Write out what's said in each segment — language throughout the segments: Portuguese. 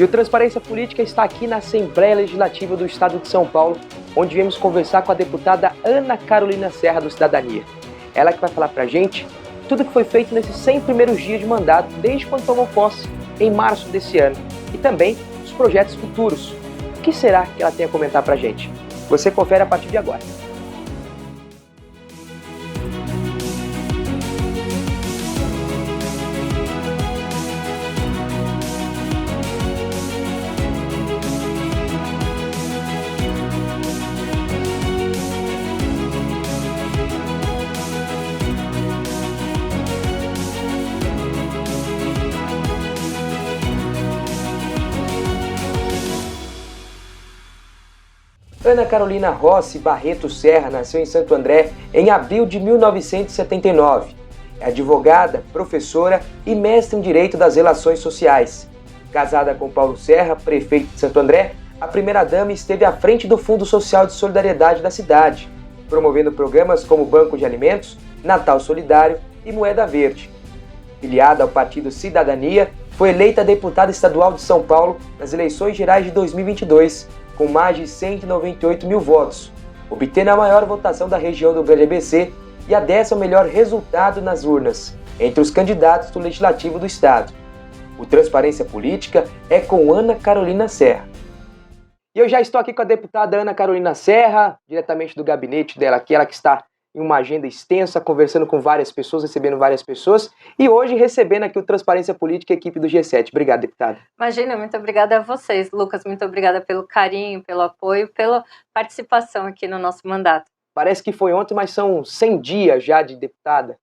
E o Transparência Política está aqui na Assembleia Legislativa do Estado de São Paulo, onde viemos conversar com a deputada Ana Carolina Serra, do Cidadania. Ela que vai falar pra gente tudo que foi feito nesses 100 primeiros dias de mandato, desde quando tomou posse, em março desse ano. E também os projetos futuros. O que será que ela tem a comentar pra gente? Você confere a partir de agora. Ana Carolina Rossi Barreto Serra nasceu em Santo André em abril de 1979. É advogada, professora e mestre em Direito das Relações Sociais. Casada com Paulo Serra, prefeito de Santo André, a primeira-dama esteve à frente do Fundo Social de Solidariedade da cidade, promovendo programas como Banco de Alimentos, Natal Solidário e Moeda Verde. Filiada ao Partido Cidadania, foi eleita deputada estadual de São Paulo nas eleições gerais de 2022, com mais de 198 mil votos, obtendo a maior votação da região do Grande ABC e a 10º melhor resultado nas urnas, entre os candidatos do Legislativo do Estado. O Transparência Política é com Ana Carolina Serra. E eu já estou aqui com a deputada Ana Carolina Serra, diretamente do gabinete dela aqui, ela que está em uma agenda extensa, conversando com várias pessoas, recebendo várias pessoas, e hoje recebendo aqui o Transparência Política, a equipe do G7. Obrigado, deputada. Imagina, muito obrigada a vocês, Lucas, muito obrigada pelo carinho, pelo apoio, pela participação aqui no nosso mandato. Parece que foi ontem, mas são 100 dias já de deputada.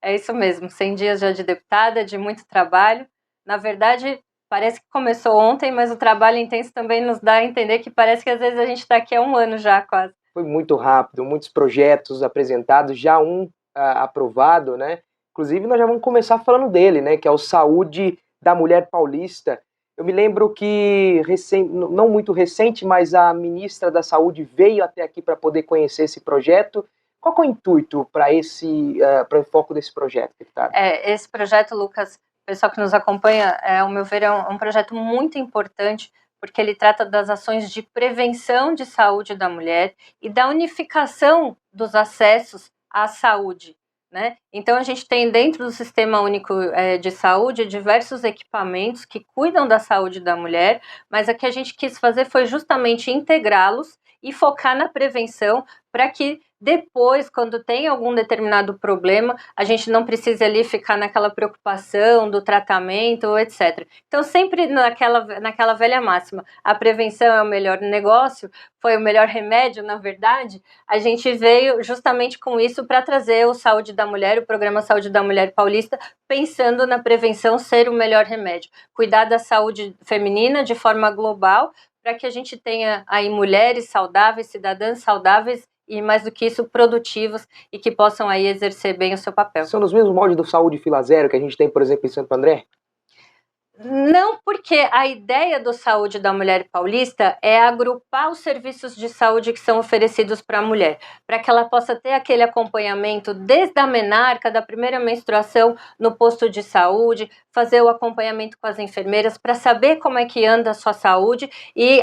É isso mesmo, 100 dias já de deputada, de muito trabalho. Na verdade, parece que começou ontem, mas o trabalho intenso também nos dá a entender que parece que às vezes a gente está aqui há um ano já, quase. Foi muito rápido, muitos projetos apresentados, já um aprovado, né? Inclusive, nós já vamos começar falando dele, né? Que é o Saúde da Mulher Paulista. Eu me lembro que, não muito recente, mas a ministra da Saúde veio até aqui para poder conhecer esse projeto. Qual é o intuito para o foco desse projeto, deputada? Esse projeto, Lucas, o pessoal que nos acompanha, ao meu ver, é um projeto muito importante, porque ele trata das ações de prevenção de saúde da mulher e da unificação dos acessos à saúde, né? Então, a gente tem dentro do Sistema Único de Saúde diversos equipamentos que cuidam da saúde da mulher, mas o que a gente quis fazer foi justamente integrá-los e focar na prevenção para que depois, quando tem algum determinado problema, a gente não precise ali ficar naquela preocupação do tratamento, etc. Então, sempre naquela velha máxima, a prevenção é o melhor negócio, foi o melhor remédio, na verdade, a gente veio justamente com isso para trazer o Saúde da Mulher, o Programa Saúde da Mulher Paulista, pensando na prevenção ser o melhor remédio. Cuidar da saúde feminina de forma global, para que a gente tenha aí mulheres saudáveis, cidadãs saudáveis e, mais do que isso, produtivos e que possam aí exercer bem o seu papel. São nos mesmos moldes do Saúde Fila Zero que a gente tem, por exemplo, em Santo André? Não, porque a ideia do Saúde da Mulher Paulista é agrupar os serviços de saúde que são oferecidos para a mulher, para que ela possa ter aquele acompanhamento desde a menarca, da primeira menstruação no posto de saúde, fazer o acompanhamento com as enfermeiras para saber como é que anda a sua saúde e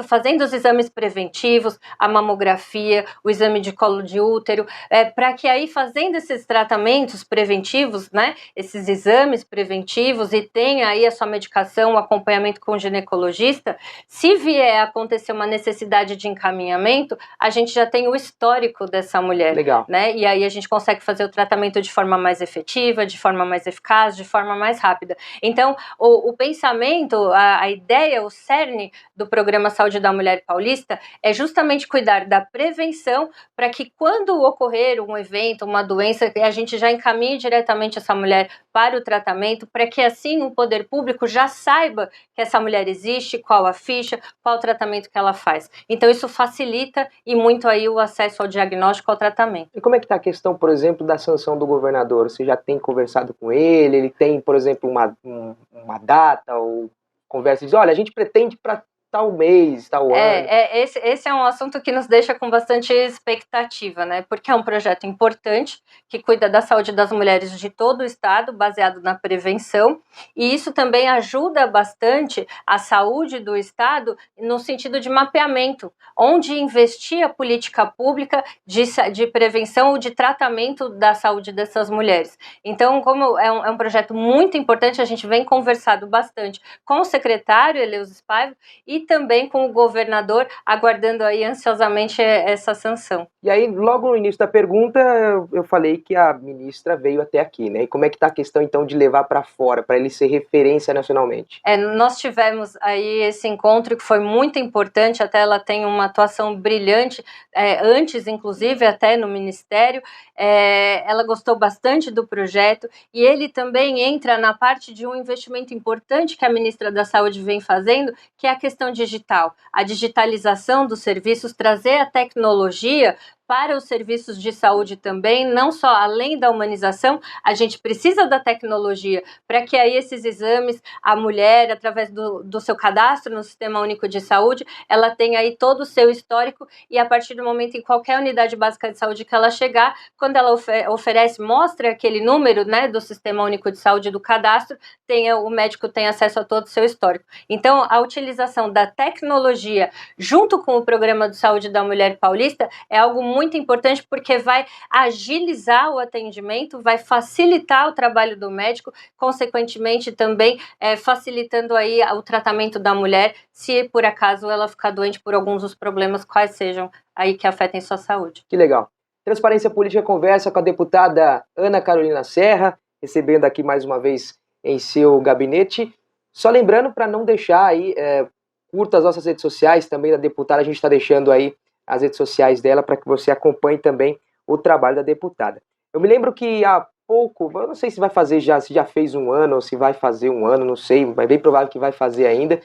fazendo os exames preventivos, a mamografia, o exame de colo de útero, para que aí fazendo esses tratamentos preventivos, né, esses exames preventivos e tenha aí a sua medicação, o acompanhamento com o ginecologista, se vier a acontecer uma necessidade de encaminhamento, a gente já tem o histórico dessa mulher. Legal. Né? E aí a gente consegue fazer o tratamento de forma mais efetiva, de forma mais eficaz, de forma mais rápida. Então, o pensamento, a ideia, o cerne do Programa Saúde da Mulher Paulista é justamente cuidar da prevenção para que quando ocorrer um evento, uma doença, a gente já encaminhe diretamente essa mulher para o tratamento, para que assim o poder público já saiba que essa mulher existe, qual a ficha, qual o tratamento que ela faz. Então isso facilita e muito aí o acesso ao diagnóstico, ao tratamento. E como é que está a questão, por exemplo, da sanção do governador? Você já tem conversado com ele tem, por exemplo, uma data ou conversa e diz, olha, a gente pretende para tal mês, tal ano. Esse é um assunto que nos deixa com bastante expectativa, né? Porque é um projeto importante que cuida da saúde das mulheres de todo o estado, baseado na prevenção, e isso também ajuda bastante a saúde do estado no sentido de mapeamento, onde investir a política pública de prevenção ou de tratamento da saúde dessas mulheres. Então, como é um projeto muito importante, a gente vem conversado bastante com o secretário Eleusis Paiva e também com o governador, aguardando aí ansiosamente essa sanção. E aí, logo no início da pergunta, eu falei que a ministra veio até aqui, né? E como é que está a questão, então, de levar para fora, para ele ser referência nacionalmente? Nós tivemos aí esse encontro que foi muito importante, até ela tem uma atuação brilhante, antes, inclusive, até no Ministério. Ela gostou bastante do projeto e ele também entra na parte de um investimento importante que a ministra da Saúde vem fazendo, que é a questão digital, a digitalização dos serviços, trazer a tecnologia para os serviços de saúde também, não só além da humanização, a gente precisa da tecnologia para que aí esses exames, a mulher, através do seu cadastro no Sistema Único de Saúde, ela tenha aí todo o seu histórico e a partir do momento em qualquer unidade básica de saúde que ela chegar, quando ela oferece, mostra aquele número, né, do Sistema Único de Saúde, do cadastro, o médico tem acesso a todo o seu histórico. Então, a utilização da tecnologia junto com o Programa de Saúde da Mulher Paulista é algo muito importante porque vai agilizar o atendimento, vai facilitar o trabalho do médico, consequentemente também facilitando aí o tratamento da mulher, se por acaso ela ficar doente por alguns dos problemas, quais sejam aí que afetem sua saúde. Que legal. Transparência Política conversa com a deputada Ana Carolina Serra, recebendo aqui mais uma vez em seu gabinete. Só lembrando para não deixar aí, curta as nossas redes sociais também da deputada, a gente está deixando aí as redes sociais dela para que você acompanhe também o trabalho da deputada. Eu me lembro que há pouco, eu não sei se vai fazer se já fez um ano ou se vai fazer um ano, não sei, mas é bem provável que vai fazer ainda.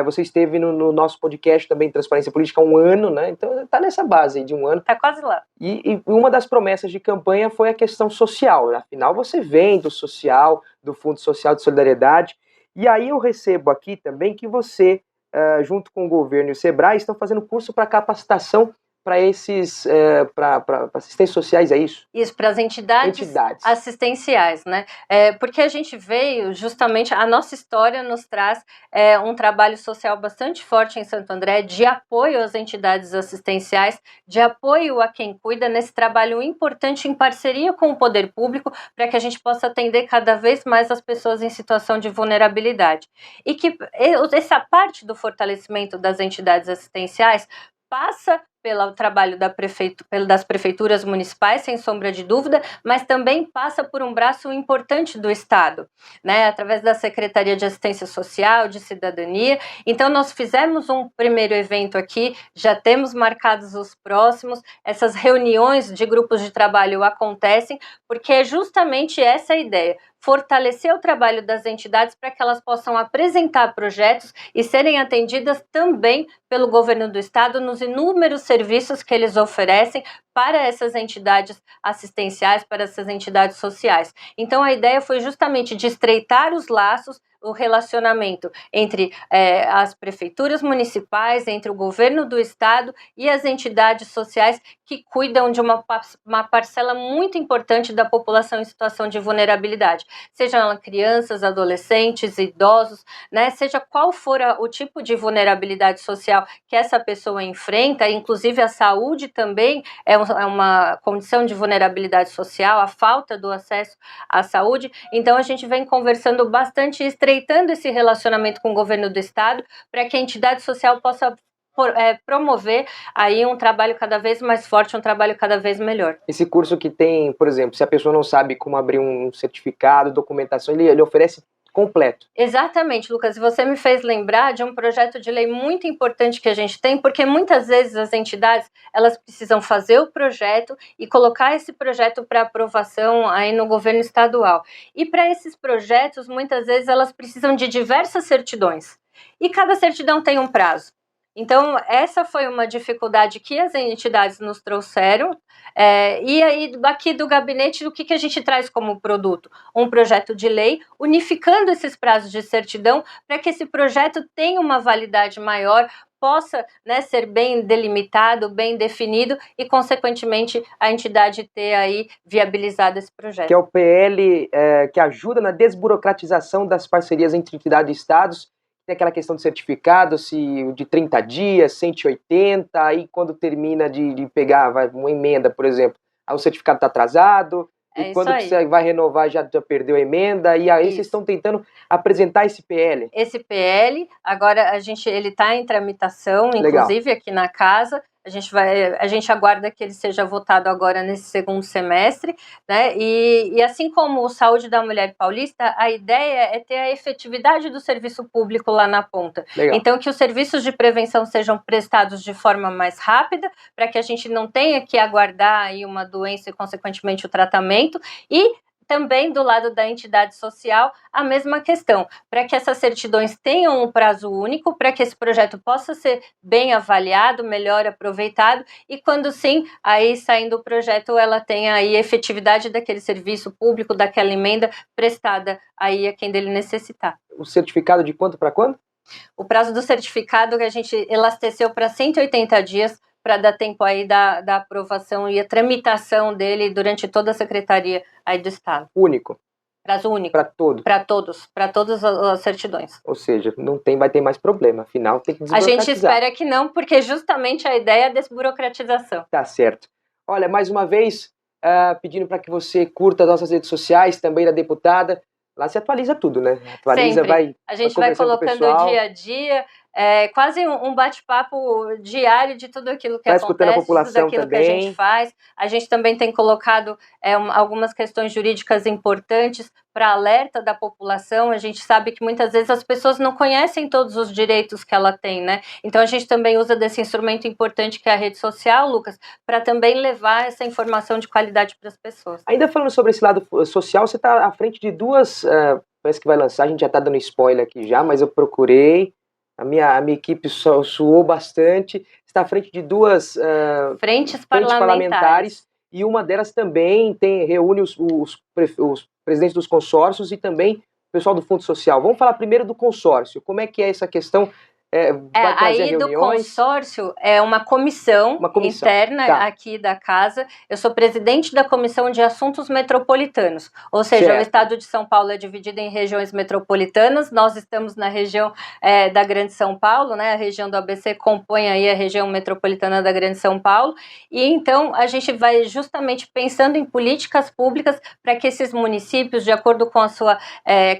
Você esteve no nosso podcast também, Transparência Política, há um ano, né? Então está nessa base aí de um ano. Está quase lá. E uma das promessas de campanha foi a questão social. Afinal, você vem do social, do Fundo Social de Solidariedade. E aí eu recebo aqui também que você, junto com o governo e o Sebrae, estão fazendo curso para capacitação para esses para assistentes sociais, é isso? Isso, para as entidades assistenciais, né? Porque a gente veio justamente, a nossa história nos traz um trabalho social bastante forte em Santo André, de apoio às entidades assistenciais, de apoio a quem cuida nesse trabalho importante em parceria com o poder público, para que a gente possa atender cada vez mais as pessoas em situação de vulnerabilidade. E que essa parte do fortalecimento das entidades assistenciais passa pelo trabalho das prefeituras municipais, sem sombra de dúvida, mas também passa por um braço importante do Estado, né, através da Secretaria de Assistência Social, de Cidadania. Então, nós fizemos um primeiro evento aqui, já temos marcados os próximos, essas reuniões de grupos de trabalho acontecem, porque é justamente essa a ideia, fortalecer o trabalho das entidades para que elas possam apresentar projetos e serem atendidas também pelo governo do estado nos inúmeros serviços que eles oferecem para essas entidades assistenciais, para essas entidades sociais. Então, a ideia foi justamente de estreitar os laços, o relacionamento entre as prefeituras municipais, entre o governo do estado e as entidades sociais que cuidam de uma parcela muito importante da população em situação de vulnerabilidade, sejam elas crianças, adolescentes, idosos, né, seja qual for o tipo de vulnerabilidade social que essa pessoa enfrenta, inclusive a saúde também é uma condição de vulnerabilidade social, a falta do acesso à saúde. Então, a gente vem conversando bastante, estreitando esse relacionamento com o governo do estado, para que a entidade social possa promover aí um trabalho cada vez mais forte, um trabalho cada vez melhor. Esse curso que tem, por exemplo, se a pessoa não sabe como abrir um certificado, documentação, ele oferece completo. Exatamente, Lucas. Você me fez lembrar de um projeto de lei muito importante que a gente tem, porque muitas vezes as entidades elas precisam fazer o projeto e colocar esse projeto para aprovação aí no governo estadual. E para esses projetos, muitas vezes elas precisam de diversas certidões. E cada certidão tem um prazo. Então, essa foi uma dificuldade que as entidades nos trouxeram. E aí, aqui do gabinete, o que a gente traz como produto? Um projeto de lei unificando esses prazos de certidão para que esse projeto tenha uma validade maior, possa, né, ser bem delimitado, bem definido e, consequentemente, a entidade ter aí viabilizado esse projeto. Que é o PL que ajuda na desburocratização das parcerias entre entidades e estados. Tem aquela questão de certificado, se de 30 dias, 180, aí quando termina de pegar uma emenda, por exemplo, aí o certificado está atrasado, e quando você vai renovar já perdeu a emenda, e aí vocês estão tentando apresentar esse PL. Esse PL, agora ele está em tramitação, inclusive aqui na casa. A gente aguarda que ele seja votado agora nesse segundo semestre, né? E assim como o Saúde da Mulher Paulista, a ideia é ter a efetividade do serviço público lá na ponta. Legal. Então, que os serviços de prevenção sejam prestados de forma mais rápida, para que a gente não tenha que aguardar aí uma doença e, consequentemente, o tratamento. E também do lado da entidade social, a mesma questão, para que essas certidões tenham um prazo único, para que esse projeto possa ser bem avaliado, melhor aproveitado, e quando sim, aí saindo o projeto, ela tenha aí efetividade daquele serviço público, daquela emenda prestada aí a quem dele necessitar. O certificado de quanto para quando? O prazo do certificado que a gente elasteceu para 180 dias, para dar tempo aí da aprovação e a tramitação dele durante toda a secretaria aí do Estado. Único? Prazo único. Para todos? Para todas as certidões. Ou seja, vai ter mais problema, afinal tem que desburocratizar. A gente espera que não, porque justamente a ideia é a desburocratização. Tá certo. Olha, mais uma vez, pedindo para que você curta as nossas redes sociais, também da deputada. Lá se atualiza tudo, né? Atualiza, sempre. A gente vai colocando o dia a dia, quase um bate-papo diário de tudo aquilo que acontece, escutando a população tudo aquilo também. Que a gente faz. A gente também tem colocado algumas questões jurídicas importantes para alerta da população. A gente sabe que muitas vezes as pessoas não conhecem todos os direitos que ela tem, né? Então a gente também usa desse instrumento importante que é a rede social, Lucas, para também levar essa informação de qualidade para as pessoas. Ainda falando sobre esse lado social, você está à frente de duas, parece que vai lançar, a gente já está dando spoiler aqui já, mas eu procurei, a minha equipe suou bastante, está à frente de duas frentes parlamentares, e uma delas também reúne os presidentes dos consórcios e também o pessoal do Fundo Social. Vamos falar primeiro do consórcio, como é que é essa questão? Vai trazer reuniões? Do consórcio é uma comissão interna aqui da casa. Eu sou presidente da Comissão de Assuntos Metropolitanos, ou seja, o estado de São Paulo é dividido em regiões metropolitanas. Nós estamos na região da Grande São Paulo, né? A região do ABC compõe aí a região metropolitana da Grande São Paulo, e então a gente vai justamente pensando em políticas públicas para que esses municípios, de acordo com a sua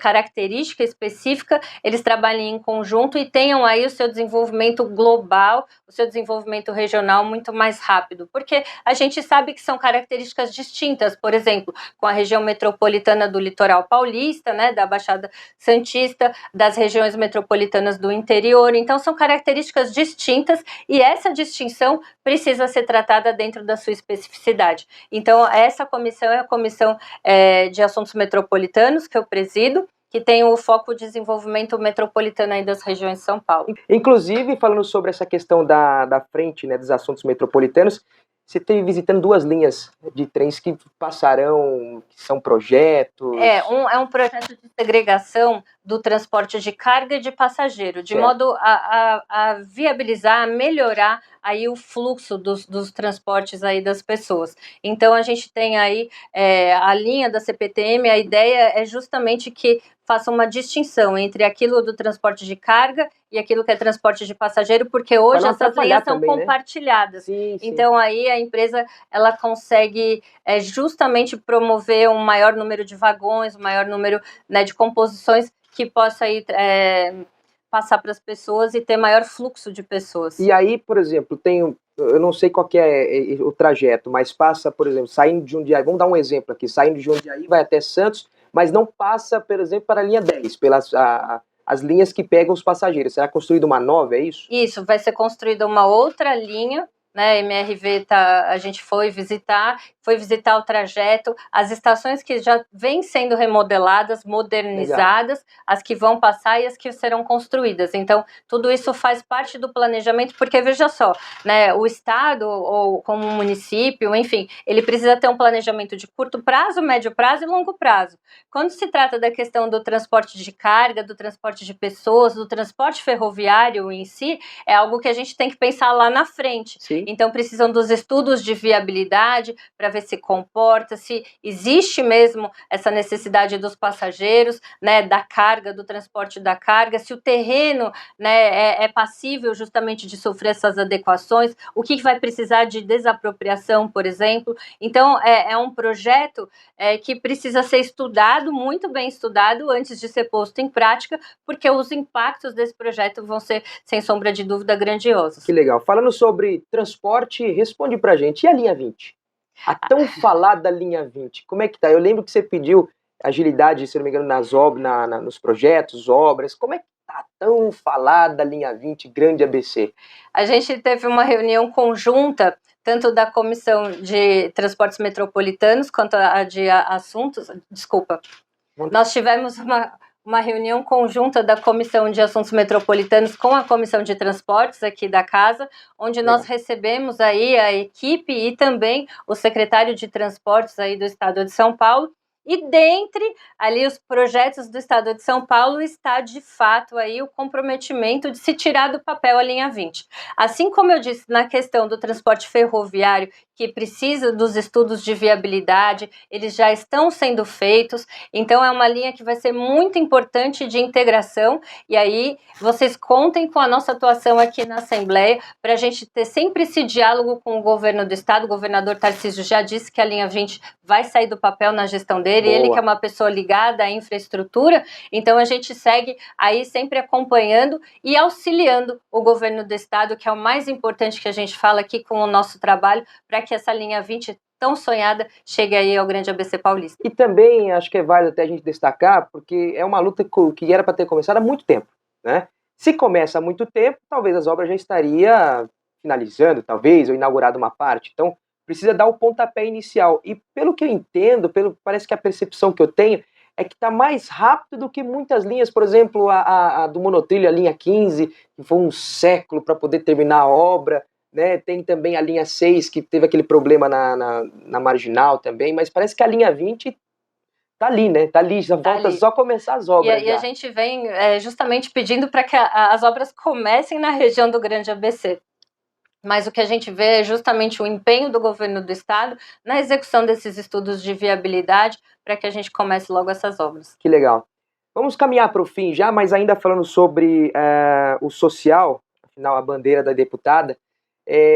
característica específica, eles trabalhem em conjunto e tenham aí o seu desenvolvimento global, o seu desenvolvimento regional muito mais rápido, porque a gente sabe que são características distintas, por exemplo, com a região metropolitana do litoral paulista, né, da Baixada Santista, das regiões metropolitanas do interior. Então são características distintas e essa distinção precisa ser tratada dentro da sua especificidade. Então essa comissão é a Comissão de Assuntos Metropolitanos, que eu presido, que tem o foco de desenvolvimento metropolitano aí das regiões de São Paulo. Inclusive, falando sobre essa questão da frente, né, dos assuntos metropolitanos, você esteve visitando duas linhas de trens que passarão, que são projetos... É um projeto de segregação do transporte de carga e de passageiro, de modo a viabilizar, a melhorar aí o fluxo dos transportes aí das pessoas. Então, a gente tem aí a linha da CPTM, a ideia é justamente que faça uma distinção entre aquilo do transporte de carga e aquilo que é transporte de passageiro, porque hoje essas linhas são também, compartilhadas. Né? Sim. Então, aí a empresa ela consegue justamente promover um maior número de vagões, um maior número, né, de composições que possa aí passar para as pessoas e ter maior fluxo de pessoas. E aí, por exemplo, eu não sei qual que é o trajeto, mas passa, por exemplo, saindo de Jundiaí, vamos dar um exemplo aqui, saindo de Jundiaí vai até Santos, mas não passa, por exemplo, para a linha 10, as linhas que pegam os passageiros. Será construída uma nova, é isso? Isso, vai ser construída uma outra linha, né? MRV a gente foi visitar, foi visitar o trajeto, as estações que já vêm sendo remodeladas, modernizadas, legal, as que vão passar e as que serão construídas. Então, tudo isso faz parte do planejamento, porque veja só, né, o Estado, ou como município, enfim, ele precisa ter um planejamento de curto prazo, médio prazo e longo prazo. Quando se trata da questão do transporte de carga, do transporte de pessoas, do transporte ferroviário em si, é algo que a gente tem que pensar lá na frente. Sim. Então, precisam dos estudos de viabilidade para ver se comporta, se existe mesmo essa necessidade dos passageiros, né, da carga, do transporte da carga, se o terreno, né, é passível justamente de sofrer essas adequações, o que vai precisar de desapropriação, por exemplo. Então, é um projeto que precisa ser estudado, muito bem estudado, antes de ser posto em prática, porque os impactos desse projeto vão ser, sem sombra de dúvida, grandiosos. Que legal. Falando sobre transporte, responde pra gente, e a linha 20? A tão falada linha 20, como é que tá? Eu lembro que você pediu agilidade, se não me engano, nas obras, nos projetos, obras. Como é que tá a tão falada linha 20, grande ABC? A gente teve uma reunião conjunta, tanto da Comissão de Transportes Metropolitanos quanto a de Assuntos. Desculpa. Nós tivemos uma reunião conjunta da Comissão de Assuntos Metropolitanos com a Comissão de Transportes aqui da casa, onde nós recebemos aí a equipe e também o secretário de Transportes aí do Estado de São Paulo. E dentre ali os projetos do Estado de São Paulo está de fato aí o comprometimento de se tirar do papel a linha 20. Assim como eu disse na questão do transporte ferroviário, que precisa dos estudos de viabilidade, eles já estão sendo feitos, então é uma linha que vai ser muito importante de integração, e aí vocês contem com a nossa atuação aqui na Assembleia, para a gente ter sempre esse diálogo com o governo do Estado. O governador Tarcísio já disse que a linha 20 vai sair do papel na gestão dele, ele que é uma pessoa ligada à infraestrutura, então a gente segue aí sempre acompanhando e auxiliando o governo do Estado, que é o mais importante que a gente fala aqui com o nosso trabalho, para que essa linha 20 tão sonhada chegue aí ao grande ABC paulista. E também acho que é válido até a gente destacar, porque é uma luta que era para ter começado há muito tempo, né? Se começa há muito tempo, talvez as obras já estaria finalizando, talvez, ou inaugurado uma parte. Então, precisa dar o pontapé inicial. E pelo que eu entendo, parece que a percepção que eu tenho é que está mais rápido do que muitas linhas, por exemplo, a do monotrilho, a linha 15, que foi um século para poder terminar a obra, né? Tem também a linha 6, que teve aquele problema na Marginal também, mas parece que a linha 20 tá ali, né? Tá ali, já falta só começar as obras. E a gente vem justamente pedindo para que as obras comecem na região do grande ABC. Mas o que a gente vê é justamente o empenho do governo do Estado na execução desses estudos de viabilidade para que a gente comece logo essas obras. Que legal. Vamos caminhar para o fim já, mas ainda falando sobre o social, afinal a bandeira da deputada.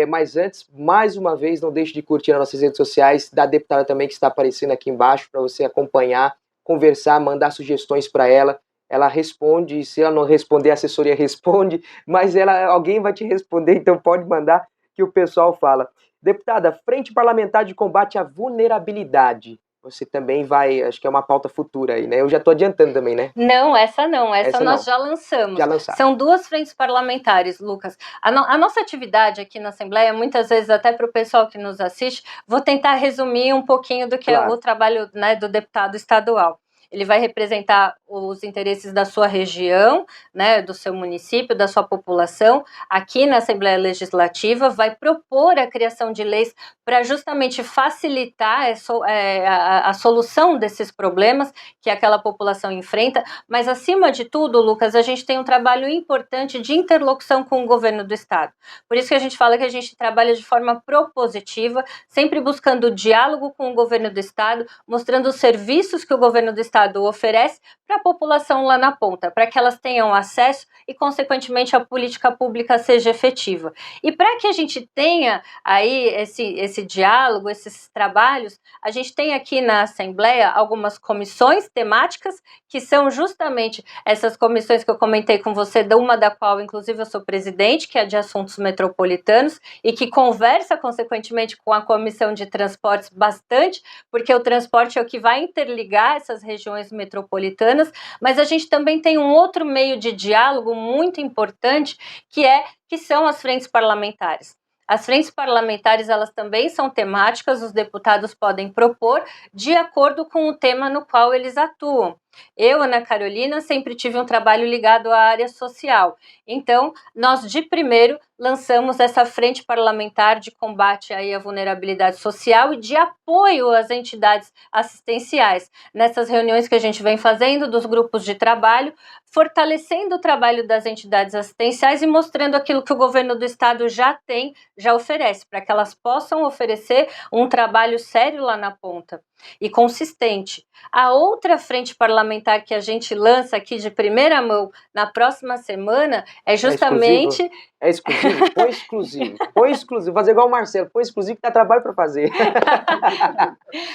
Mas antes, mais uma vez, não deixe de curtir nas nossas redes sociais, da deputada também que está aparecendo aqui embaixo, para você acompanhar, conversar, mandar sugestões para ela. Ela responde, se ela não responder, a assessoria responde, mas alguém vai te responder, então pode mandar que o pessoal fala. Deputada, Frente Parlamentar de Combate à Vulnerabilidade. Você também vai, acho que é uma pauta futura aí, né? Eu já estou adiantando também, né? Não, essa nós já lançamos. São duas frentes parlamentares, Lucas. A nossa atividade aqui na Assembleia, muitas vezes até para o pessoal que nos assiste, vou tentar resumir um pouquinho do que é o trabalho, né, do deputado estadual. Ele vai representar os interesses da sua região, né, do seu município, da sua população, aqui na Assembleia Legislativa, vai propor a criação de leis para justamente facilitar a solução desses problemas que aquela população enfrenta, mas acima de tudo, Lucas, a gente tem um trabalho importante de interlocução com o governo do Estado. Por isso que a gente fala que a gente trabalha de forma propositiva, sempre buscando diálogo com o governo do Estado, mostrando os serviços que o governo do Estado oferece para a população lá na ponta, para que elas tenham acesso e, consequentemente, a política pública seja efetiva. E para que a gente tenha aí esse diálogo, esses trabalhos, a gente tem aqui na Assembleia algumas comissões temáticas, que são justamente essas comissões que eu comentei com você, uma da qual, inclusive, eu sou presidente, que é de Assuntos Metropolitanos, e que conversa, consequentemente, com a Comissão de Transportes bastante, porque o transporte é o que vai interligar essas regiões metropolitanas, mas a gente também tem um outro meio de diálogo muito importante, que são as frentes parlamentares. As frentes parlamentares, elas também são temáticas, os deputados podem propor de acordo com o tema no qual eles atuam. Eu, Ana Carolina, sempre tive um trabalho ligado à área social. Então, nós de primeiro lançamos essa frente parlamentar de combate aí à vulnerabilidade social e de apoio às entidades assistenciais. Nessas reuniões que a gente vem fazendo dos grupos de trabalho, fortalecendo o trabalho das entidades assistenciais e mostrando aquilo que o governo do estado já tem, já oferece, para que elas possam oferecer um trabalho sério lá na ponta e consistente. A outra frente parlamentar que a gente lança aqui de primeira mão na próxima semana é justamente... É exclusivo? Põe exclusivo. Põe exclusivo. Fazer igual o Marcelo. Põe exclusivo que dá trabalho para fazer.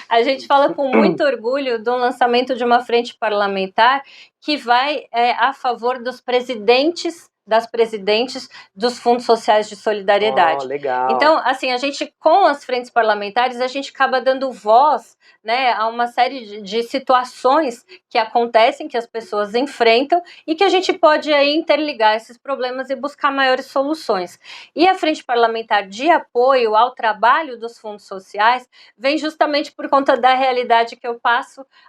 A gente fala com muito orgulho do lançamento de uma frente parlamentar que vai a favor dos presidentes, das presidentes dos fundos sociais de solidariedade. Legal. Então, assim, a gente, com as frentes parlamentares, a gente acaba dando voz, né, a uma série de situações que acontecem, que as pessoas enfrentam e que a gente pode aí interligar esses problemas e buscar maiores soluções. E a frente parlamentar de apoio ao trabalho dos fundos sociais vem justamente por conta da realidade que eu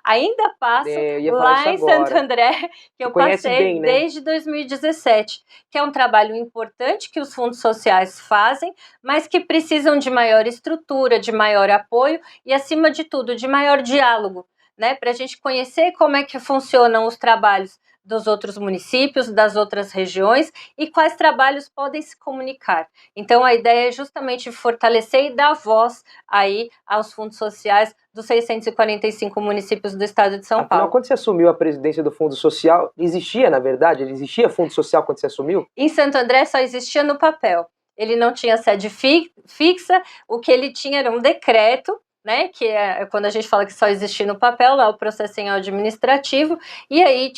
ainda passo lá em Santo André, que eu passei bem, né? Desde 2017, que é um trabalho importante que os fundos sociais fazem, mas que precisam de maior estrutura, de maior apoio e, acima de tudo, de maior diálogo, né? Para a gente conhecer como é que funcionam os trabalhos dos outros municípios, das outras regiões e quais trabalhos podem se comunicar. Então, a ideia é justamente fortalecer e dar voz aí aos fundos sociais dos 645 municípios do estado de São Paulo. Afinal, quando você assumiu a presidência do Fundo Social, existia, na verdade, existia Fundo Social quando você assumiu? Em Santo André só existia no papel. Ele não tinha sede fixa, o que ele tinha era um decreto, né, que é quando a gente fala que só existia no papel, lá o processinho administrativo, e aí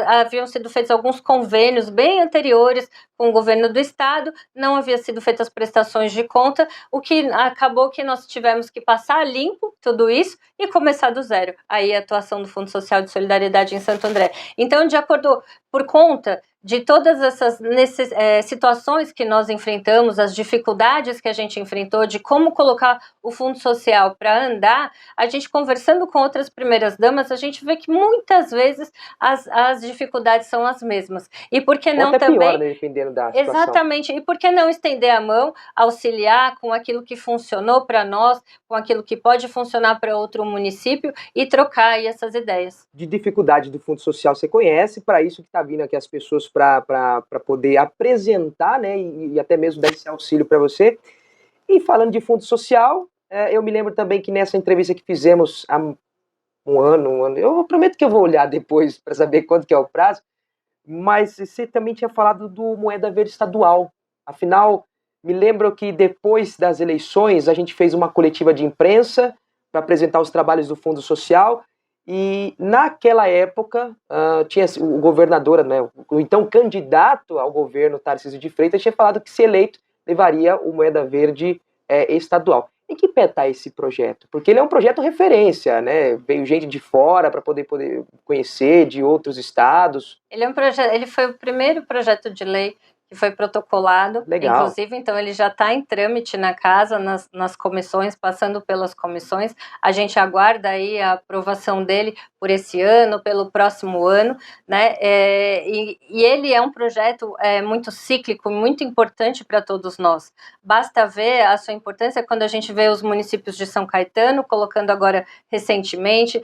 haviam sido feitos alguns convênios bem anteriores com o governo do estado, não havia sido feitas as prestações de conta, o que acabou que nós tivemos que passar limpo tudo isso e começar do zero, aí a atuação do Fundo Social de Solidariedade em Santo André. Então, de acordo, por conta de todas essas situações que nós enfrentamos, as dificuldades que a gente enfrentou, de como colocar o Fundo Social para andar, a gente conversando com outras primeiras damas, a gente vê que muitas vezes as dificuldades são as mesmas. E por que não também... pior, né, dependendo da situação. Exatamente. E por que não estender a mão, auxiliar com aquilo que funcionou para nós, com aquilo que pode funcionar para outro município e trocar aí essas ideias. De dificuldade do Fundo Social você conhece, para isso que está vindo aqui as pessoas para poder apresentar, né, e até mesmo dar esse auxílio para você. E falando de Fundo Social, eu me lembro também que nessa entrevista que fizemos há um ano, eu prometo que eu vou olhar depois para saber quanto que é o prazo, mas você também tinha falado do Moeda Verde estadual. Afinal, me lembro que depois das eleições a gente fez uma coletiva de imprensa para apresentar os trabalhos do Fundo Social. E naquela época, tinha o governador, né, o então candidato ao governo, Tarcísio de Freitas, tinha falado que, se eleito, levaria o Moeda Verde estadual. Em que pé está esse projeto? Porque ele é um projeto referência, né? Veio gente de fora para poder conhecer, de outros estados. Ele foi o primeiro projeto de lei que foi protocolado. Legal. Inclusive, então, ele já está em trâmite na casa, nas comissões, passando pelas comissões. A gente aguarda aí a aprovação dele por esse ano, pelo próximo ano, né? E ele é um projeto muito cíclico, muito importante para todos nós. Basta ver a sua importância quando a gente vê os municípios de São Caetano, colocando agora recentemente,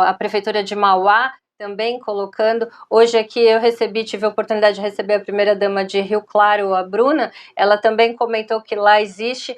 a Prefeitura de Mauá, também colocando. Hoje aqui tive a oportunidade de receber a primeira-dama de Rio Claro, a Bruna. Ela também comentou que lá existe,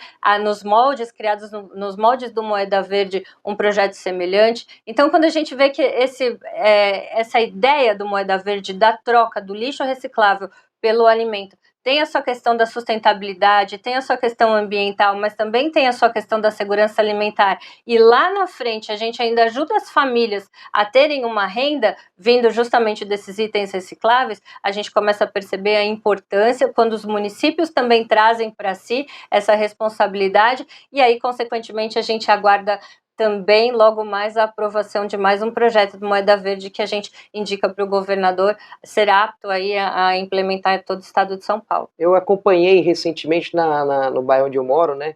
criados nos moldes do Moeda Verde, um projeto semelhante. Então, quando a gente vê que essa ideia do Moeda Verde, da troca do lixo reciclável pelo alimento, tem a sua questão da sustentabilidade, tem a sua questão ambiental, mas também tem a sua questão da segurança alimentar. E lá na frente a gente ainda ajuda as famílias a terem uma renda vindo justamente desses itens recicláveis, a gente começa a perceber a importância quando os municípios também trazem para si essa responsabilidade e aí, consequentemente, a gente aguarda também logo mais a aprovação de mais um projeto de moeda verde que a gente indica para o governador ser apto aí a implementar em todo o estado de São Paulo. Eu acompanhei recentemente no bairro onde eu moro, né?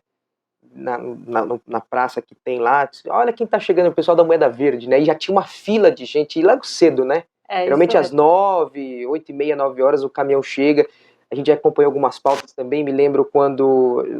Na praça que tem lá, olha quem tá chegando, o pessoal da moeda verde, né? E já tinha uma fila de gente, e logo cedo, né? Geralmente às 9, 8h30, 9 horas o caminhão chega. A gente já acompanhou algumas pautas também, me lembro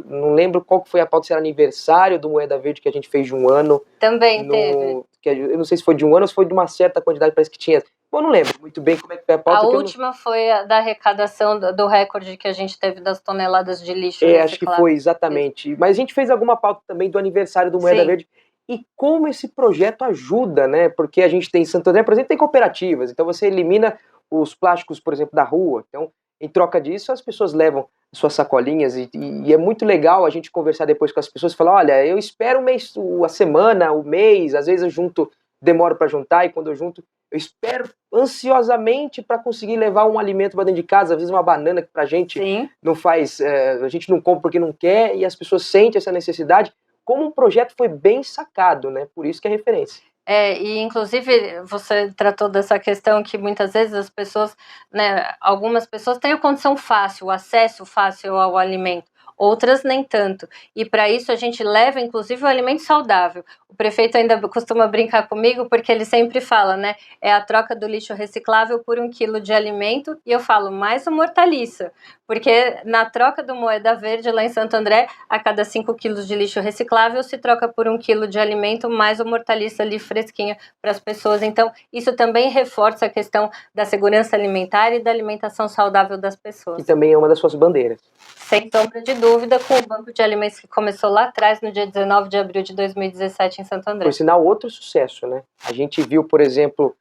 não lembro qual que foi a pauta, se era aniversário do Moeda Verde que a gente fez de um ano. Também teve. Eu não sei se foi de um ano ou se foi de uma certa quantidade, parece que tinha. Bom, não lembro muito bem como é que foi a pauta. A última foi a da arrecadação do recorde que a gente teve das toneladas de lixo reciclável. Acho que foi, exatamente. Mas a gente fez alguma pauta também do aniversário do Moeda Verde. E como esse projeto ajuda, né? Porque a gente tem em Santo André, por exemplo, tem cooperativas. Então você elimina os plásticos, por exemplo, da rua. Então, em troca disso, as pessoas levam suas sacolinhas e é muito legal a gente conversar depois com as pessoas e falar, olha, eu espero um mês, a semana, o mês, às vezes eu demoro para juntar, e quando eu junto, eu espero ansiosamente para conseguir levar um alimento para dentro de casa, às vezes uma banana que pra gente não faz, a gente não compra porque não quer, e as pessoas sentem essa necessidade. Como um projeto foi bem sacado, né? Por isso que é referência. E inclusive você tratou dessa questão que muitas vezes as pessoas, né, algumas pessoas têm a condição fácil, o acesso fácil ao alimento, outras nem tanto. E para isso a gente leva, inclusive, o alimento saudável. O prefeito ainda costuma brincar comigo porque ele sempre fala, né, é a troca do lixo reciclável por 1 quilo de alimento, e eu falo, mais uma hortaliça, porque na troca do Moeda Verde lá em Santo André, a cada 5 quilos de lixo reciclável se troca por 1 quilo de alimento, mais uma hortaliça ali fresquinha para as pessoas. Então, isso também reforça a questão da segurança alimentar e da alimentação saudável das pessoas. Que também é uma das suas bandeiras. Sem sombra de dúvida, com o Banco de Alimentos que começou lá atrás, no dia 19 de abril de 2017, em Santo André. Por sinal, outro sucesso, né? A gente viu, por exemplo,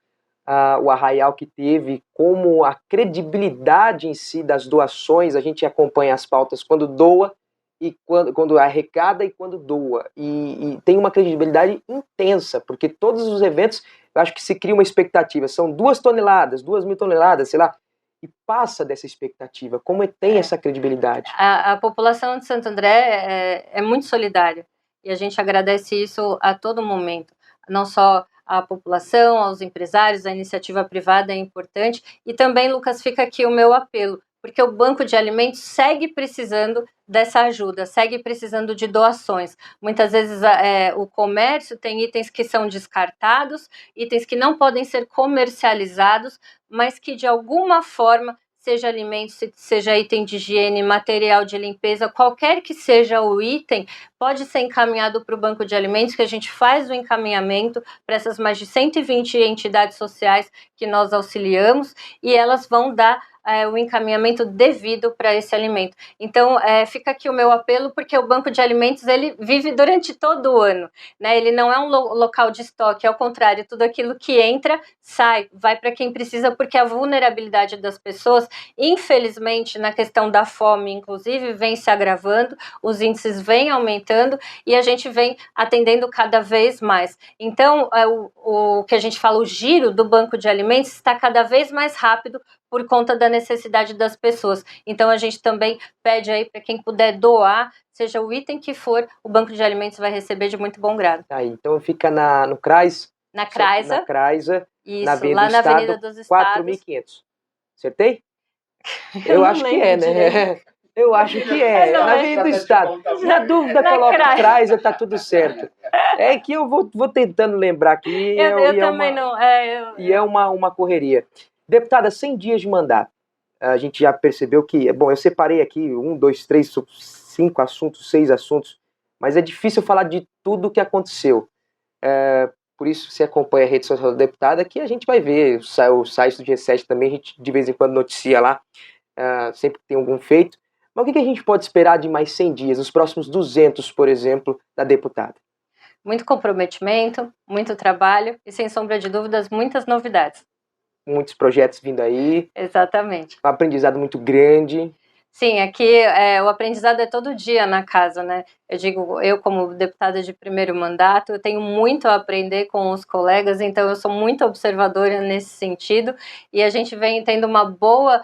o arraial que teve, como a credibilidade em si das doações, a gente acompanha as pautas quando doa, e quando arrecada e quando doa. E tem uma credibilidade intensa, porque todos os eventos, eu acho que se cria uma expectativa. São 2 toneladas, 2.000 toneladas, sei lá, e passa dessa expectativa. Como tem essa credibilidade? A população de Santo André é muito solidária, e a gente agradece isso a todo momento. Não só a população, aos empresários, a iniciativa privada é importante, e também, Lucas, fica aqui o meu apelo, porque o Banco de Alimentos segue precisando dessa ajuda, segue precisando de doações. Muitas vezes o comércio tem itens que são descartados, itens que não podem ser comercializados, mas que de alguma forma, seja alimento, seja item de higiene, material de limpeza, qualquer que seja o item, pode ser encaminhado para o Banco de Alimentos, que a gente faz o encaminhamento para essas mais de 120 entidades sociais que nós auxiliamos, e elas vão dar o encaminhamento devido para esse alimento. Então, fica aqui o meu apelo, porque o Banco de Alimentos ele vive durante todo o ano, né? Ele não é um local de estoque, ao contrário, tudo aquilo que entra, sai, vai para quem precisa, porque a vulnerabilidade das pessoas, infelizmente, na questão da fome, inclusive, vem se agravando, os índices vêm aumentando, e a gente vem atendendo cada vez mais. Então, o que a gente fala, o giro do Banco de Alimentos está cada vez mais rápido, por conta da necessidade das pessoas. Então, a gente também pede aí para quem puder doar, seja o item que for, o Banco de Alimentos vai receber de muito bom grado. Então, fica no CRAS. Na Craisa. Na Craisa. Isso, na lá na Avenida dos Estados. 4.500. Acertei? Eu acho que é, né? Eu acho que é. Na Avenida do Estado. Na dúvida, coloca o Craisa, tá tudo certo. É que eu vou tentando lembrar aqui. Eu também não. E é uma correria. Deputada, 100 dias de mandato. A gente já percebeu que... Bom, eu separei aqui 1, 2, 3, 5 assuntos, 6 assuntos, mas é difícil falar de tudo o que aconteceu. Por isso, você acompanha a rede social da deputada, que a gente vai ver o site do G7 também, a gente de vez em quando noticia lá, sempre que tem algum feito. Mas o que a gente pode esperar de mais 100 dias, os próximos 200, por exemplo, da deputada? Muito comprometimento, muito trabalho e, sem sombra de dúvidas, muitas novidades. Muitos projetos vindo aí. Exatamente. Um aprendizado muito grande. Sim, aqui o aprendizado é todo dia na casa, né? Eu digo, eu como deputada de primeiro mandato, eu tenho muito a aprender com os colegas, então eu sou muito observadora nesse sentido, e a gente vem tendo uma boa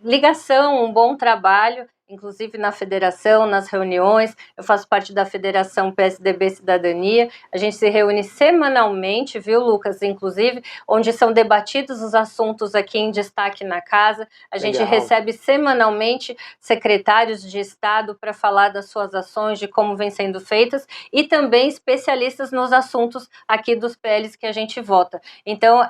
ligação, um bom trabalho. inclusive na federação, nas reuniões. Eu faço parte da Federação PSDB Cidadania. A gente se reúne semanalmente, viu, Lucas? Inclusive, onde são debatidos os assuntos aqui em destaque na casa. A gente Legal. recebe semanalmente secretários de Estado para falar das suas ações, de como vem sendo feitas, e também especialistas nos assuntos aqui dos PLs que a gente vota. Então,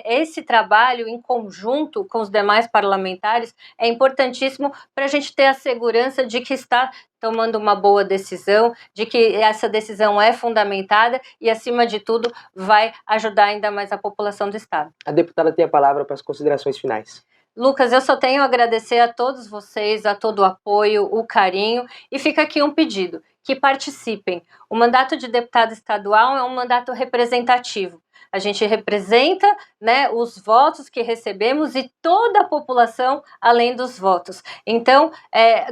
esse trabalho em conjunto com os demais parlamentares é importantíssimo para a gente ter a segurança de que está tomando uma boa decisão, de que essa decisão é fundamentada e, acima de tudo, vai ajudar ainda mais a população do Estado. A deputada tem a palavra para as considerações finais. Lucas, eu só tenho a agradecer a todos vocês, a todo o apoio, o carinho, e fica aqui um pedido, que participem. O mandato de deputado estadual é um mandato representativo. A gente representa, né, os votos que recebemos e toda a população além dos votos. Então,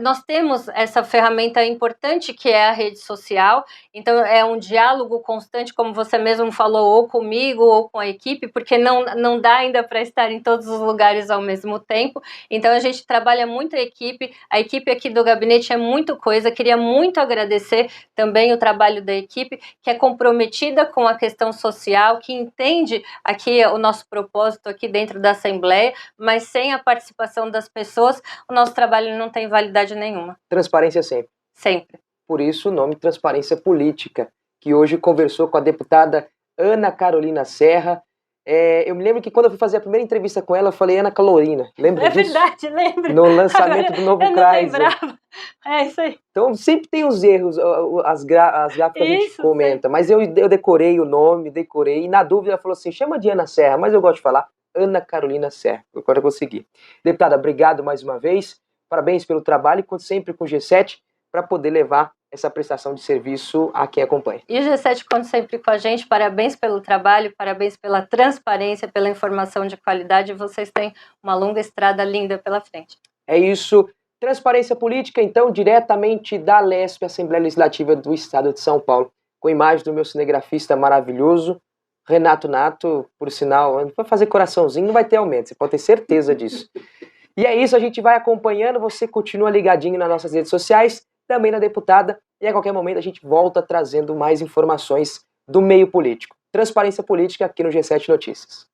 nós temos essa ferramenta importante que é a rede social. Então, é um diálogo constante, como você mesmo falou, ou comigo ou com a equipe, porque não dá ainda para estar em todos os lugares ao mesmo tempo. Então, a gente trabalha muito a equipe aqui do gabinete é muito coisa. Queria muito agradecer também o trabalho da equipe, que é comprometida com a questão social, que entende aqui o nosso propósito aqui dentro da Assembleia, mas sem a participação das pessoas, o nosso trabalho não tem validade nenhuma. Transparência sempre. Sempre. Por isso o nome Transparência Política, que hoje conversou com a deputada Ana Carolina Serra. Eu me lembro que quando eu fui fazer a primeira entrevista com ela, eu falei Ana Calorina. Lembra disso? É verdade, lembro. No lançamento do novo Chrysler. É isso aí. Então sempre tem os erros, as gráficas que a gente comenta, sim. Mas eu decorei o nome, e na dúvida ela falou assim, chama de Ana Serra, mas eu gosto de falar Ana Carolina Serra, agora eu consegui. Deputada, obrigado mais uma vez, parabéns pelo trabalho e conto sempre com o G7 para poder levar essa prestação de serviço a quem acompanha. E o G7 conta sempre com a gente, parabéns pelo trabalho, parabéns pela transparência, pela informação de qualidade, vocês têm uma longa estrada linda pela frente. É isso. Transparência Política, então, diretamente da LESP, Assembleia Legislativa do Estado de São Paulo, com imagem do meu cinegrafista maravilhoso, Renato Nato, por sinal, vai fazer coraçãozinho, não vai ter aumento, você pode ter certeza disso. E é isso, a gente vai acompanhando, você continua ligadinho nas nossas redes sociais, também na deputada, e a qualquer momento a gente volta trazendo mais informações do meio político. Transparência Política aqui no G7 Notícias.